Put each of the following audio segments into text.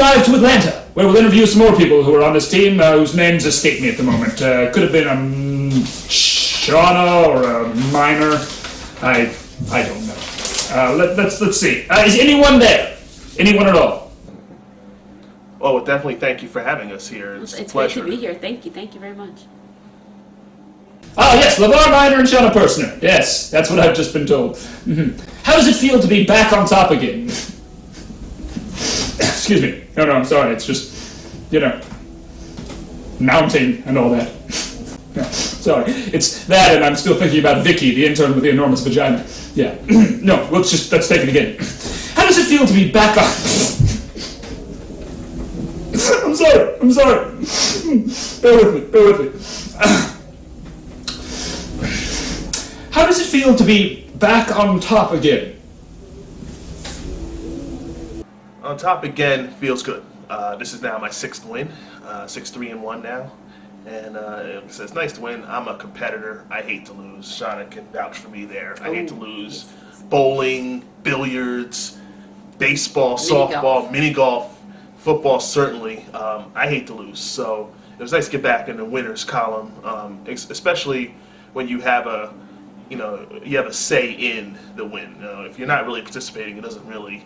arrive to Atlanta, where we'll interview some more people who are on this team, whose names escape me at the moment. Could have been a Shauna or a Minor. I don't know. Let's see. Is anyone there? Anyone at all? Oh, well, definitely thank you for having us here. It's a great pleasure. to be here. Thank you very much. Ah, yes, LeVar Minor and Shauna Persner. Yes, that's what I've just been told. How does it feel to be back on top again? Excuse me. No, I'm sorry. It's just, mounting and all that. No, sorry. It's that, and I'm still thinking about Vicky, the intern with the enormous vagina. Yeah. No, let's take it again. How does it feel to be back on... I'm sorry. Bear with me. How does it feel to be back on top again? On top again feels good. This is now my 6th win, 6-3-1 now, and it's nice to win. I'm a competitor. I hate to lose. Shauna can vouch for me there. I hate to lose. Bowling, billiards, baseball, softball, mini golf, football certainly. I hate to lose. So it was nice to get back in the winners column, especially when you have a say in the win. If you're not really participating, it doesn't really.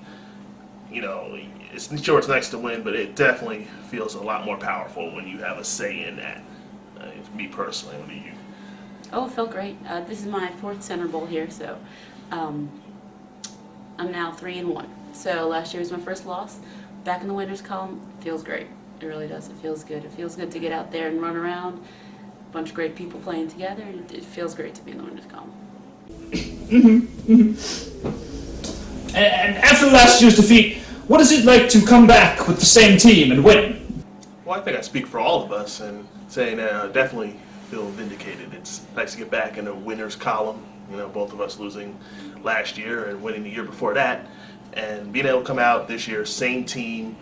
It's nice to win, but it definitely feels a lot more powerful when you have a say in that. Me personally, what do you? Oh, it felt great. This is my 4th Center Bowl here, so I'm now 3-1. So last year was my first loss. Back in the winners column, feels great. It really does. It feels good. It feels good to get out there and run around. A bunch of great people playing together, and it feels great to be in the winners column. And after last year's defeat, what is it like to come back with the same team and win? Well, I think I speak for all of us in saying that I definitely feel vindicated. It's nice to get back in the winners column. Both of us losing last year and winning the year before that, and being able to come out this year, same team,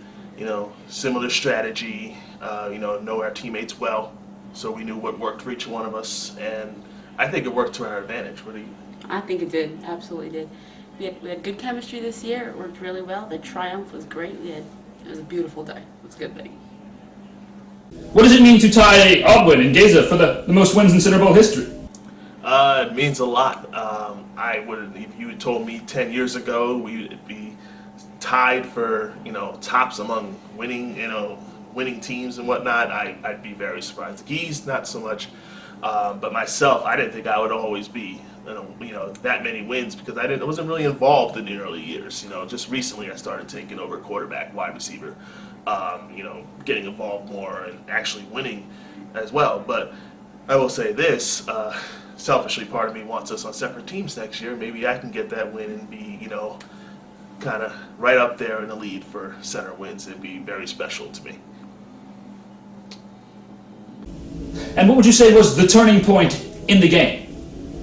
similar strategy, know our teammates well, so we knew what worked for each one of us, and I think it worked to our advantage. What do you? I think it did. Absolutely did. We had good chemistry this year. It worked really well. The triumph was great. It was a beautiful day. It was a good day. What does it mean to tie Ogwin and Geza for the most wins in Center Bowl history? It means a lot. If you had told me 10 years ago we'd be tied for tops among winning teams and whatnot, I'd be very surprised. Geese, not so much, but myself, I didn't think I would always be that many wins because I wasn't really involved in the early years. Just recently I started taking over quarterback, wide receiver, getting involved more and actually winning as well. But I will say this, selfishly, part of me wants us on separate teams next year. Maybe I can get that win and be, kind of right up there in the lead for center wins. It'd be very special to me. And what would you say was the turning point in the game?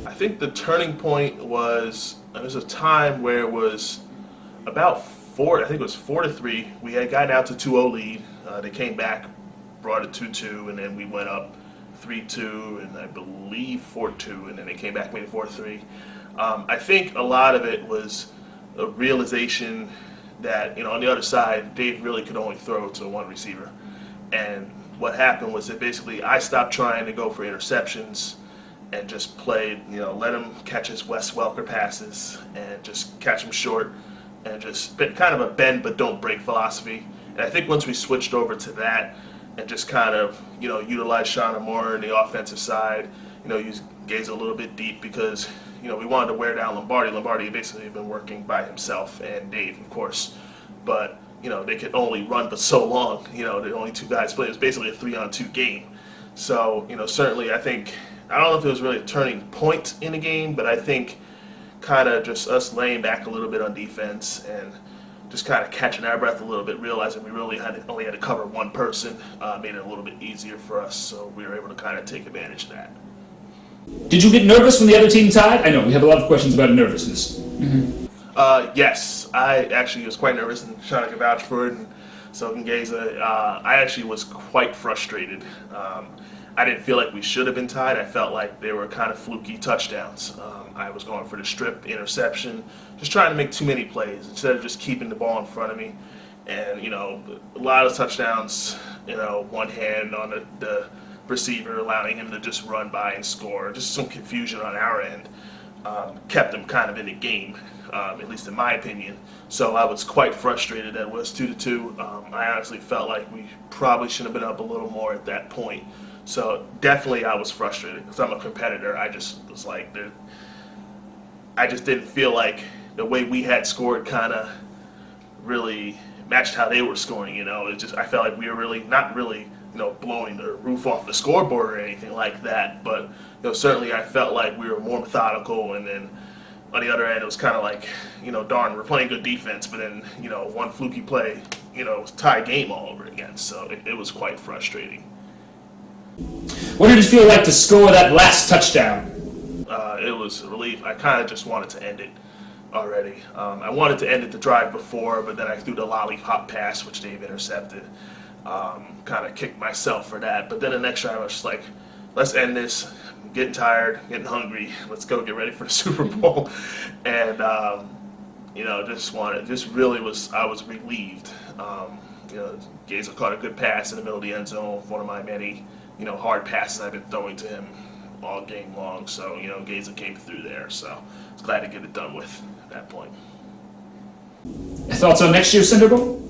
I think the turning point was there was a time where it was about 4-3. We had gotten out to 2-0 lead. They came back, brought it 2-2, and then we went up 3-2, and I believe 4-2, and then they came back, made it 4-3. I think a lot of it was a realization that on the other side, Dave really could only throw to one receiver, and what happened was that basically I stopped trying to go for interceptions and just played, let him catch his Wes Welker passes and just catch him short and just kind of a bend but don't break philosophy. And I think once we switched over to that and just kind of, utilize Shauna more in the offensive side, use Geza a little bit deep because, we wanted to wear down Lombardi. Lombardi basically had been working by himself and Dave, of course. But, they could only run but so long. The only two guys played. It was basically a 3-on-2 game. So, certainly I think, I don't know if it was really a turning point in the game, but I think kind of just us laying back a little bit on defense and just kind of catching our breath a little bit, realizing we really only had to cover one person, made it a little bit easier for us, so we were able to kind of take advantage of that. Did you get nervous when the other team tied? I know, we have a lot of questions about nervousness. Yes, I actually was quite nervous, and Shauna can vouch for it, and so can Geza. I actually was quite frustrated. I didn't feel like we should have been tied. I felt like they were kind of fluky touchdowns. I was going for the strip interception, just trying to make too many plays instead of just keeping the ball in front of me And, a lot of touchdowns, one hand on the receiver, allowing him to just run by and score. Just some confusion on our end kept him kind of in the game, at least in my opinion. So I was quite frustrated that it was 2-2. I honestly felt like we probably should have been up a little more at that point. So definitely I was frustrated because I'm a competitor. I just was like, I just didn't feel like the way we had scored kind of really matched how they were scoring. I felt like we were really not really blowing the roof off the scoreboard or anything like that. But certainly I felt like we were more methodical, and then on the other end it was kind of like darn, we're playing good defense, but then one fluky play it was tie game all over again. So it was quite frustrating. What did it feel like to score that last touchdown? It was a relief. I kind of just wanted to end it already. I wanted to end it the drive before, but then I threw the lollipop pass, which Dave intercepted. Kind of kicked myself for that. But then the next drive, I was just like, let's end this. I'm getting tired, getting hungry. Let's go get ready for the Super Bowl. And, I was relieved. Gaza caught a good pass in the middle of the end zone, one of my many, hard passes I've been throwing to him all game long. So, Gaza came through there. So I was glad to get it done with at that point. Thoughts on next year's Cinder Bowl?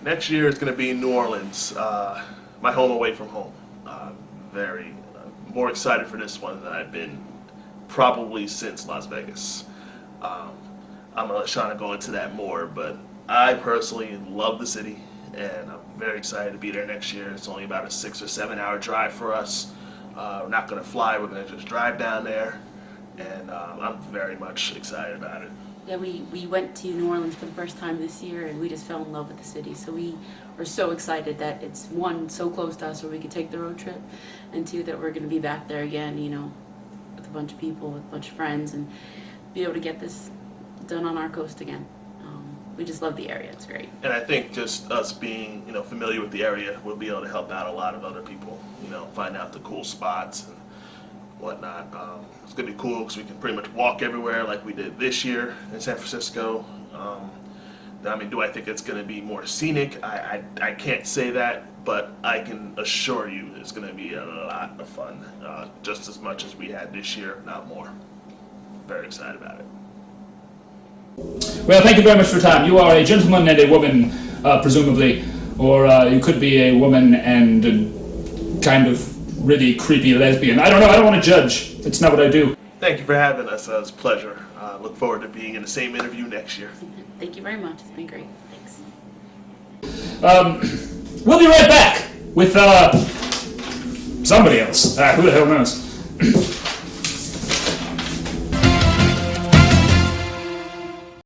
Next year is going to be in New Orleans, my home away from home. Very more excited for this one than I've been probably since Las Vegas. I'm going to let Shauna go into that more, but I personally love the city, and I'm very excited to be there next year. It's only about a 6 or 7 hour drive for us. We're not going to fly, we're going to just drive down there, and I'm very much excited about it. Yeah, we went to New Orleans for the first time this year, and we just fell in love with the city. So we were so excited that it's, one, so close to us where we could take the road trip, and two, that we're going to be back there again, with a bunch of people, with a bunch of friends, and be able to get this done on our coast again. We just love the area. It's great. And I think just us being, familiar with the area, we'll be able to help out a lot of other people, find out the cool spots and whatnot. It's going to be cool because we can pretty much walk everywhere like we did this year in San Francisco. Do I think it's going to be more scenic? I can't say that, but I can assure you it's going to be a lot of fun, just as much as we had this year, if not more. Very excited about it. Well, thank you very much for your time. You are a gentleman and a woman, presumably, or you could be a woman and a kind of really creepy lesbian. I don't know. I don't want to judge. It's not what I do. Thank you for having us. It was a pleasure. Look forward to being in the same interview next year. Thank you very much. It's been great. Thanks. We'll be right back with somebody else. Who the hell knows?